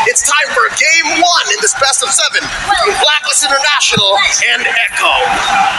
It's time for game 1 in this best of 7 between Blacklist International and Echo.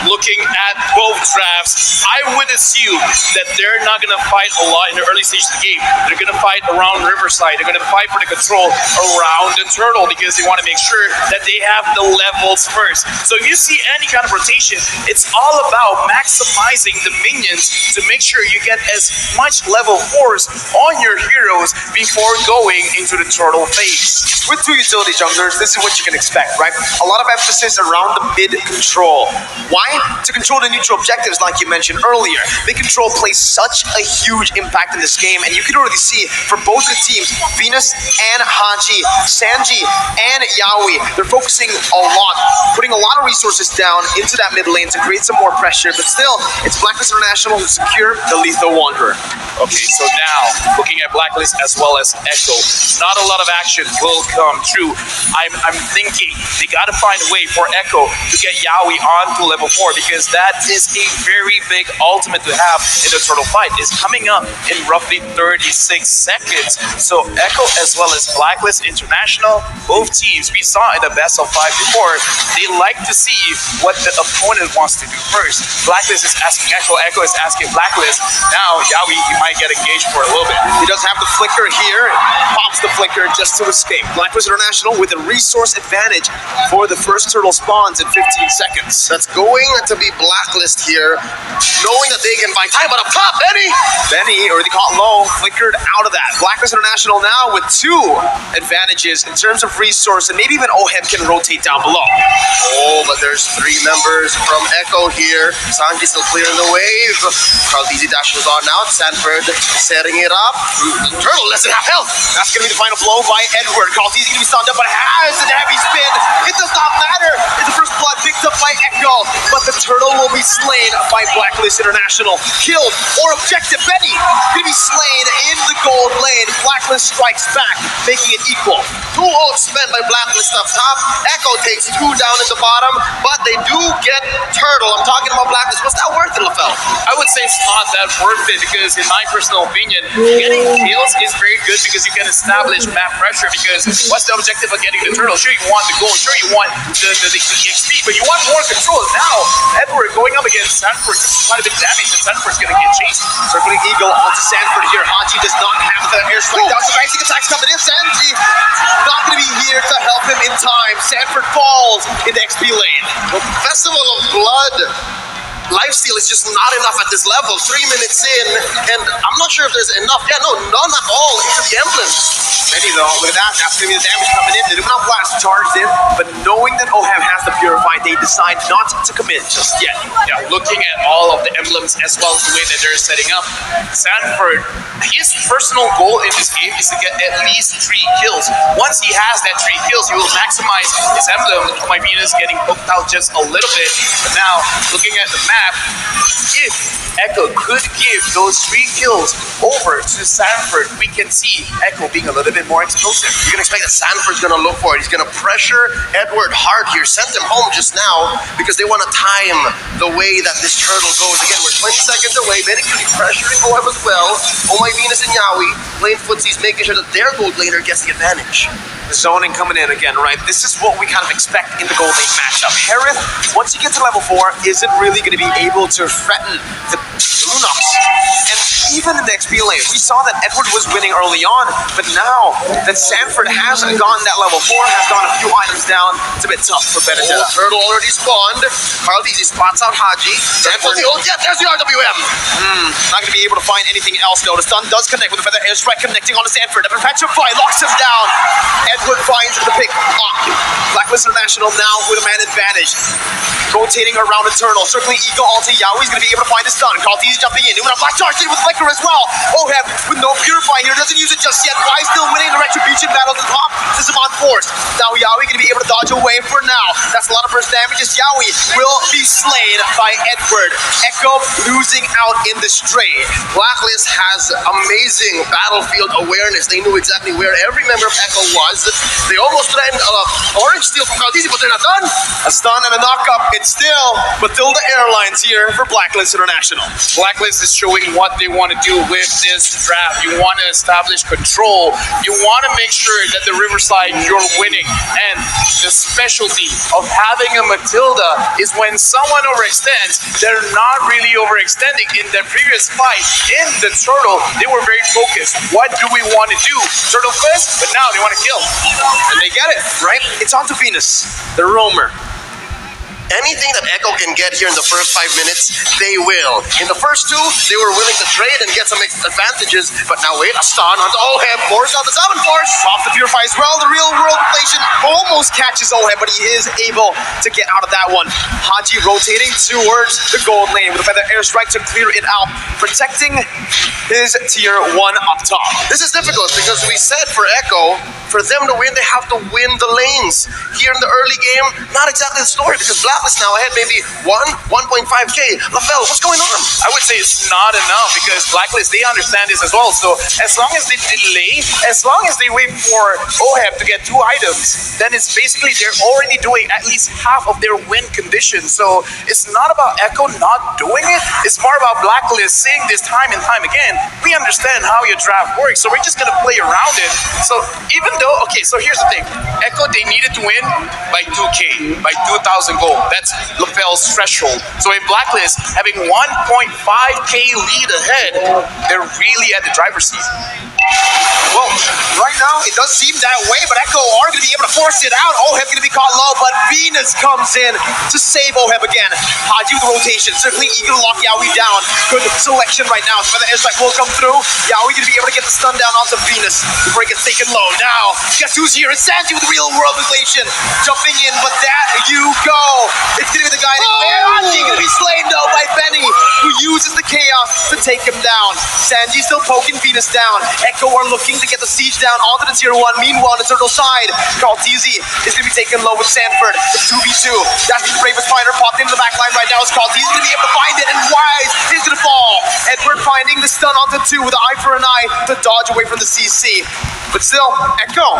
Looking at both drafts, I would assume that they're not going to fight a lot in the early stages of the game. They're going to fight around Riverside. They're going to fight for the control around the turtle because they want to make sure that they have the levels first. So if you see any kind of rotation, it's all about maximizing the minions to make sure you get as much level 4s on your heroes before going into the turtle phase. With 2 utility junglers, this is what you can expect, right? A lot of emphasis around the mid control. Why? To control the neutral objectives, like you mentioned earlier. Mid control plays such a huge impact in this game, and you can already see for both the teams, Venus and Haji, Sanji and Yaoi, they're focusing a lot, putting a lot of resources down into that mid lane to create some more pressure, but still, it's Blacklist International who secure the lethal Wanderer. Okay, so now, looking at Blacklist as well as Echo, not a lot of action will come true. I'm thinking they got to find a way for Echo to get Yaoi onto level 4 because that is a very big ultimate to have in the turtle fight. It's coming up in roughly 36 seconds. So Echo as well as Blacklist International, both teams we saw in the best of 5 before, they like to see what the opponent wants to do first. Blacklist is asking Echo, Echo is asking Blacklist. Now Yaoi, he might get engaged for a little bit. He does have the flicker here, pops the flicker just to escape. Blacklist International with a resource advantage for the first turtle spawns in 15 seconds. That's going to be Blacklist here, knowing that they can buy time, but up top, Benny already caught low, flickered out of that. Blacklist International now with 2 advantages in terms of resource, and maybe even Ohem can rotate down below. Oh, but there's 3 members from Echo here. Sanji still clearing the wave. Carl Easy Dash was on now. Sanford setting it up. Turtle less than half health. That's going to be the final blow by Edward. Carl Easy going to be stunned up, but has a heavy spin. It does not matter. It's the first blood picked up by Echo, but the turtle will be slain by Blacklist International. Killed or objective. Benny going to be slain in the gold lane. Blacklist strikes back, making it equal. 2 ults spent by Blacklist up top. Echo takes 2 down at the bottom, but they do get turtle. I'm talking about Blacklist. What's that worth it, LaFell? I would say it's not that worth it because in my personal opinion, getting kills is very good because you can establish map pressure because what's the objective of getting the turtle? Sure, you want the gold, sure you want the XP, but you want more control. Now, Edward going up against Sanford, quite a bit of damage, and Sanford's going to get chased. Circling Eagle onto Sanford here. Haji does not have the airstrike down. Surprising attacks coming in. Sanji not going to be here to help him in time. Sanford falls in the XP lane. The Festival of Blood lifesteal is just not enough at this level. 3 minutes in, and I'm not sure if there's enough. Yeah, no, none at all into the emblems. Many though, look at that. That's going to be the damage coming in. The Illuminati Blast charged in, but knowing that Ohem has the Purify, they decide not to commit just yet. Yeah, looking at all of the emblems as well as the way that they're setting up, Sanford, his personal goal in this game is to get at least 3 kills. Once he has that 3 kills, he will maximize his emblem. My Venus getting poked out just a little bit. But now, looking at the map, if Echo could give those 3 kills over to Sanford, we can see Echo being a little bit more explosive. You can expect that Sanford's going to look for it. He's going to pressure Edward hard here. Sent him home just now because they want to time the way that this turtle goes. Again, we're 20 seconds away. Benny could be pressuring Ohem as well. Oh My Venus and Yaoi playing footsies, making sure that their gold laner gets the advantage. The zoning coming in again, right? This is what we kind of expect in the gold lane matchup. Harith, once you get to level 4, isn't really going to be able to threaten the Lunox. And even in the XP lane, we saw that Edward was winning early on, but now that Sanford has gone that level 4, has gone a few items down, it's a bit tough for Benedetta. Turtle already spawned. Carl Easy spots out Haji. Sanford, yeah, there's the RWM. Not going to be able to find anything else, though. The stun does connect with the Feather Airstrike connecting on to Sanford. The Perpetuify locks him down. Edward finds the pick off. Blacklist International now with a man advantage. Rotating around Eternal. Circling Eagle onto Yaoi's going to be able to find the stun. Carl Easy jumping in. Doing a black charge in with Flicker as well. Ohem with no Purify here. Doesn't use it just yet. Why still winning the Retribution battle at the top? This is on forced. Now Yawi gonna be able to dodge away for now. That's a lot of burst damage as Yawi will be slain by Edward. Echo losing out in this trade. Blacklist has amazing battlefield awareness. They knew exactly where every member of Echo was. They almost threatened orange steal from Caldizi, but they're not done. A stun and a knockup. It's still Matilda Airlines here for Blacklist International. Blacklist is showing what they want to do with this draft. You want to establish control. You want to make sure that the Riverside you're winning. And the specialty of having a Matilda is when someone overextends, they're not really overextending. In the previous fight in the Turtle, they were very focused. What do we want to do? Turtle first, but now they want to kill. And they get it, right? It's on to Venus, the roamer. Anything that Echo can get here in the first 5 minutes, they will. In the first 2, they were willing to trade and get some advantages, but now wait, a stun onto Oheb, force out the 7 force. Off the Purify as well, the real world inflation almost catches Oheb, but he is able to get out of that one. Haji rotating towards the gold lane with a feather airstrike to clear it out, protecting his tier 1 up top. This is difficult because we said for Echo, for them to win, they have to win the lanes. Here in the early game, not exactly the story because Blacklist now ahead, maybe 1.5k. LaFell, what's going on? I would say it's not enough because Blacklist, they understand this as well. So as long as they delay, as long as they wait for Oheb to get 2 items, then it's basically they're already doing at least half of their win condition. So it's not about Echo not doing it. It's more about Blacklist saying this time and time again, we understand how your draft works, so we're just going to play around it. So even though, okay, so here's the thing. Echo, they needed to win by 2k, by 2,000 gold. That's LaFell's threshold. So in Blacklist, having 1.5k lead ahead, they're really at the driver's seat. Well, right now it does seem that way, but Echo are going to be able to force it out. Oheb going to be caught low, but Venus comes in to save Oheb again. Haji with the rotation, certainly eager to lock Yawi down. Good selection right now. So the airstrike will come through. Yawi going to be able to get the stun down onto Venus before he gets taken low. Now, guess who's here? It's Sanji with the real world inflation. Jumping in, but that you go. It's going to be the guy Haji going to be slain though by Benny, who uses the chaos to take him down. Sanji still poking Venus down. Echo are looking to get the siege down onto the tier 1. Meanwhile, on the turtle side, Caltizi is going to be taken low with Sanford. It's 2v2. That's the bravest fighter popped into the back line right now. Is Caltizi going to be able to find it, and Wise is going to fall. Edward finding the stun onto 2 with an eye for an eye to dodge away from the CC. But still, Echo,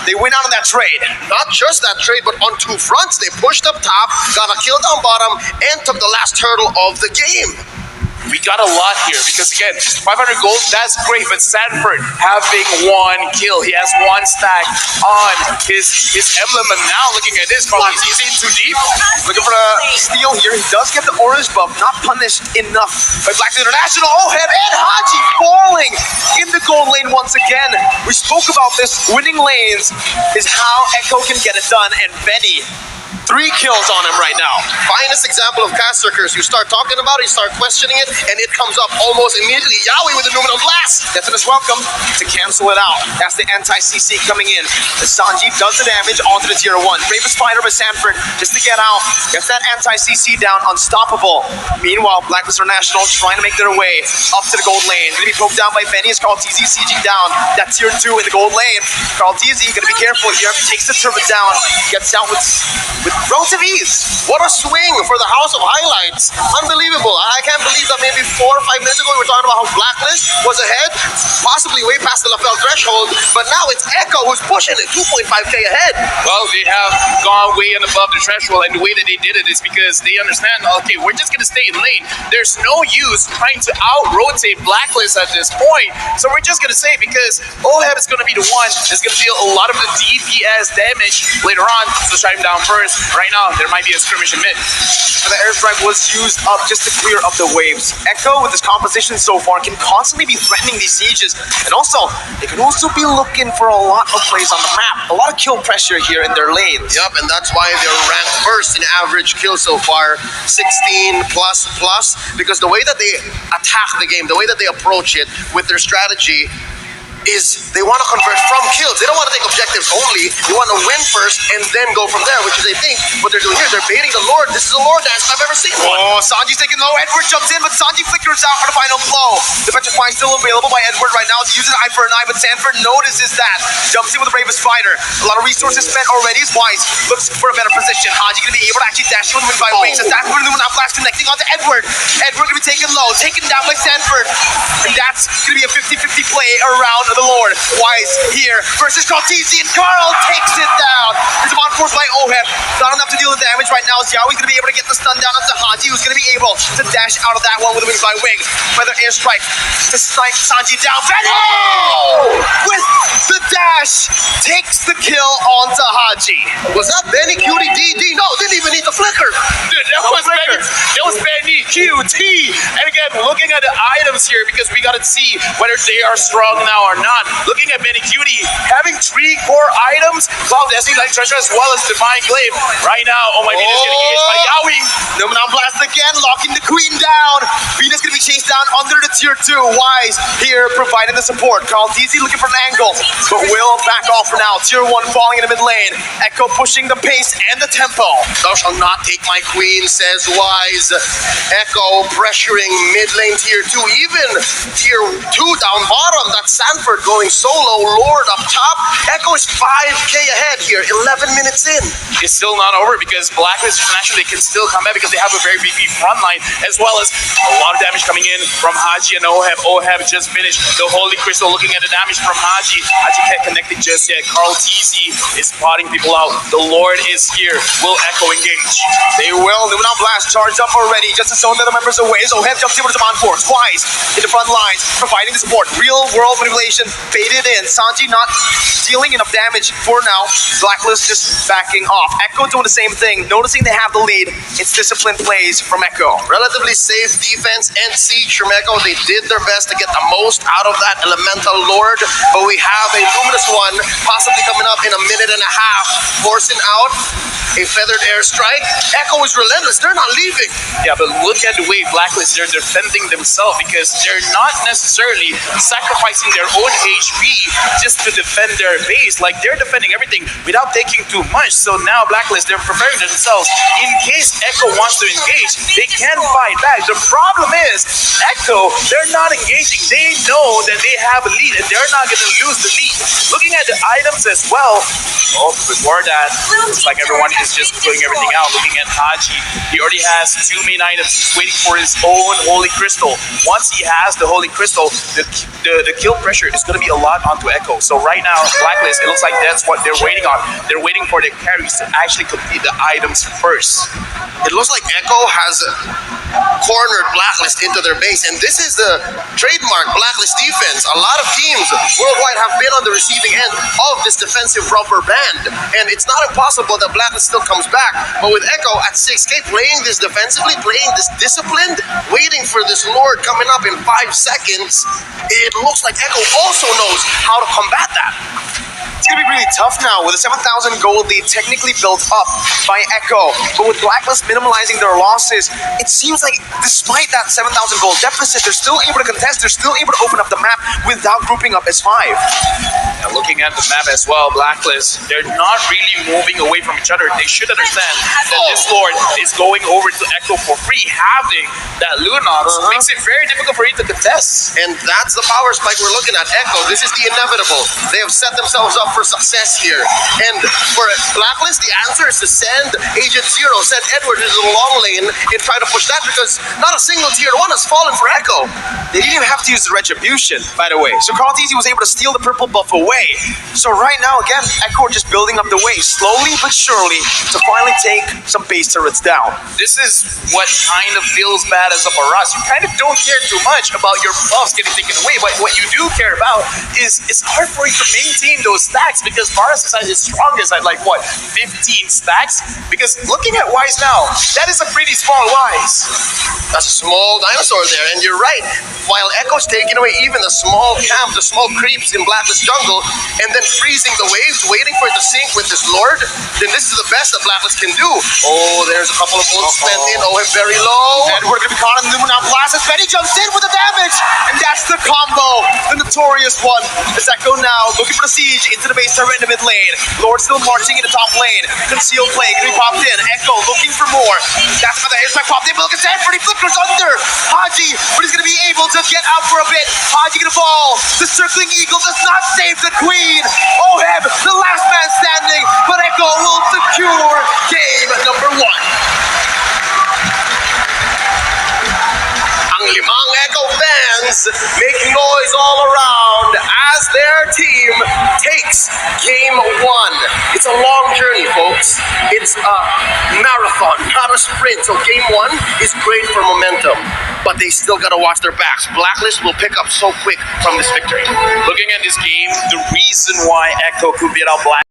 they win out on that trade. Not just that trade, but on 2 fronts. They pushed up top, got a kill down bottom, and took the last turtle of the game. We got a lot here because again, 500 gold, that's great, but Sanford having 1 kill, he has 1 stack on his emblem, and now looking at this, he's in too deep. Looking for a steal here. He does get the orange buff, not punished enough by Blacklist International. Oheb and Haji falling in the gold lane once again. We spoke about this. Winning lanes is how Echo can get it done, and Benny, 3 kills on him right now. Finest example of cast circers. You start talking about it, you start questioning it, and it comes up almost immediately. Yawi with the Numenal Blast. Definitely welcome to cancel it out. That's the anti-CC coming in. As Sanjeev does the damage onto the tier 1. Bravest fighter by Sanford just to get out. Gets that anti-CC down, unstoppable. Meanwhile, Blacklist International trying to make their way up to the gold lane. Gonna be poked down by Benny as Caltizi sieging down that tier 2 in the gold lane. Caltizi gonna be careful here. Takes the turret down. Gets out with relative ease. What a swing for the House of Highlights. Unbelievable. I can't believe that maybe 4 or 5 minutes ago we were talking about how Blacklist was ahead, possibly way past the LaFell threshold, but now it's Echo who's pushing it 2.5k ahead. Well, they have gone way and above the threshold, and the way that they did it is because they understand, okay, we're just going to stay in lane. There's no use trying to out-rotate Blacklist at this point, so we're just going to say because Oheb is going to be the one that's going to deal a lot of the DPS damage later on, so shut him down first. Right now, there might be a skirmish in mid. The airstrike was used up just to clear up the waves. Echo, with his composition so far, can constantly be threatening these sieges. And also, they can also be looking for a lot of plays on the map. A lot of kill pressure here in their lanes. Yep, and that's why they're ranked first in average kills so far. 16 plus, because the way that they attack the game, the way that they approach it with their strategy, is they want to convert from kills. They don't want to take objectives only. They want to win first and then go from there, which is, I think, what they're doing here. They're baiting the Lord. This is a Lord dance if I've ever seen one. Oh, Sanji's taking low. Edward jumps in, but Sanji flickers out for the final blow. Defensive point still available by Edward right now. He uses eye for an eye, but Sanford notices that. Jumps in with the bravest fighter. A lot of resources spent already. Is Wise looks for a better position. Haji gonna be able to actually dash in with by wings. As Sanford and Luminant Blast connecting onto Edward. Edward gonna be taken low, taken down by Sanford. And that's gonna be a 50-50 play around the Lord. Wise here versus Kaltizi, and Carl takes it down. There's a force by Oheb. Not enough to deal with damage right now. Xiaoi's gonna be able to get the stun down onto Haji, who's gonna be able to dash out of that one with a wings by wing. Feather airstrike to snipe Sanji down. Benny with the dash takes the kill onto Haji. Was that Benny Cutie DD? No, didn't even need the flicker. Dude, that was Benny QT. And again, looking at the items here, because we gotta see whether they are strong now or not. Looking at Benny Cutie, having 3 core items, Cloud Destiny Light Treasure as well as Divine Glaive. Right now, oh my Venus getting engaged by Yaoi. Luminant Blast again, locking the Queen down. Venus gonna be chased down under the tier 2. Wise here providing the support. Carl DZ looking for an angle, but will back off for now. Tier 1 falling in the mid lane. Echo pushing the pace and the tempo. Thou shalt not take my queen, says Wise. Echo pressuring mid lane tier 2, even tier 2 down bottom. That's Sanford going solo, Lord up top. Echo is 5k ahead here, 11 minutes in. It's still not over because Blacklist International, they can still come back because they have a very beefy front line, as well as a lot of damage coming in from Haji and Oheb. Oheb just finished the Holy Crystal, looking at the damage from Haji. Haji can't connect it just yet. Carl TC is spotting people out. The Lord is here. Will Echo engage? They will. Luminant Blast charged up already. Just to zone the other members away. As Oheb jumps in with some on force. Wise in the front lines, providing the support. Real world manipulation baited in. Sanji not dealing enough damage for now. Blacklist just backing off. Echo doing the same thing. Noticing they have the lead. It's disciplined plays from Echo. Relatively safe defense and siege from Echo. They did their best to get the most out of that Elemental Lord, but we have a Luminous one possibly coming up in a minute and a half, forcing out a feathered airstrike. Echo is relentless. They're not leaving. Yeah, but look at the way Blacklist, they're defending themselves because they're not necessarily sacrificing their own HP just to defend their base. Like, they're defending everything without taking too much. So now Blacklist, they're preparing themselves. In case Echo wants to engage, they can fight back. The problem is, Echo, they're not engaging. They know that they have a lead and they're not going to lose the lead. Looking at the items as well, oh, before that, looks like everyone is just pulling everything out. Looking at Haji, he already has 2 main items. He's waiting for his own Holy Crystal. Once he has the Holy Crystal, the kill pressure is going to be a lot onto Echo. So right now, Blacklist, it looks like that's what they're waiting on. They're waiting for their carries to actually complete the items first. It looks like Echo has cornered Blacklist into their base, and this is the trademark Blacklist defense. A lot of teams worldwide have been on the receiving end of this defensive rubber band, and it's not impossible that Blacklist still comes back. But with Echo at 6k, playing this defensively, playing this disciplined, waiting for this Lord coming up in 5 seconds, it looks like Echo also knows how to combat that. It's going to be really tough now with a 7,000 gold lead technically built up by Echo. But with Blacklist minimalizing their losses, it seems like despite that 7,000 gold deficit, they're still able to contest, they're still able to open up the map without grouping up as 5. Now looking at the map as well, Blacklist, they're not really moving away from each other. They should understand that this Lord is going over to Echo for free. Having that Lunox makes it very difficult for you to contest. And that's the power spike we're looking at. Echo, this is the inevitable. They have set themselves up for success here. And for Blacklist, the answer is to send Agent Zero, send Edward into the long lane and try to push that, because not a single tier 1 has fallen for Echo. They didn't even have to use the Retribution, by the way. So Carl TZ was able to steal the purple buff away. So right now, again, Echo are just building up the way, slowly but surely, to finally take some base turrets down. This is what kind of feels bad as a Baras. You kind of don't care too much about your buffs getting taken away, but what you do care about is it's hard for you to maintain those stats. stacks because Varus is at his strongest at like what, 15 stacks? Because looking at Wise now, that is a pretty small Wise. That's a small dinosaur there, and you're right. While Echo's taking away even the small camp, the small creeps in Blacklist jungle, and then freezing the waves, waiting for it to sink with this Lord, then this is the best that Blacklist can do. Oh, there's a couple of ults spent in. Oh, very low. And we're gonna be caught in the Now Blast as Benny jumps in with the damage! And that's the combo! The notorious one. As Echo now looking for the siege into the base turret in the mid lane. Lord still marching in the top lane. Concealed play gonna be popped in. Echo looking for more. That's another airstrike popped in, but look at that, he flickers under Haji, but he's gonna be able to get out for a bit. Haji gonna fall. The circling eagle does not save the queen. Oheb, the last man standing, but Echo will secure game number 1. Ang limang Echo fans making noise all around as their team takes game 1. It's a long journey, folks. It's a marathon, not a sprint. So game 1 is great for momentum, but they still gotta watch their backs. Blacklist will pick up so quick from this victory. Looking at this game, the reason why Echo could beat out Black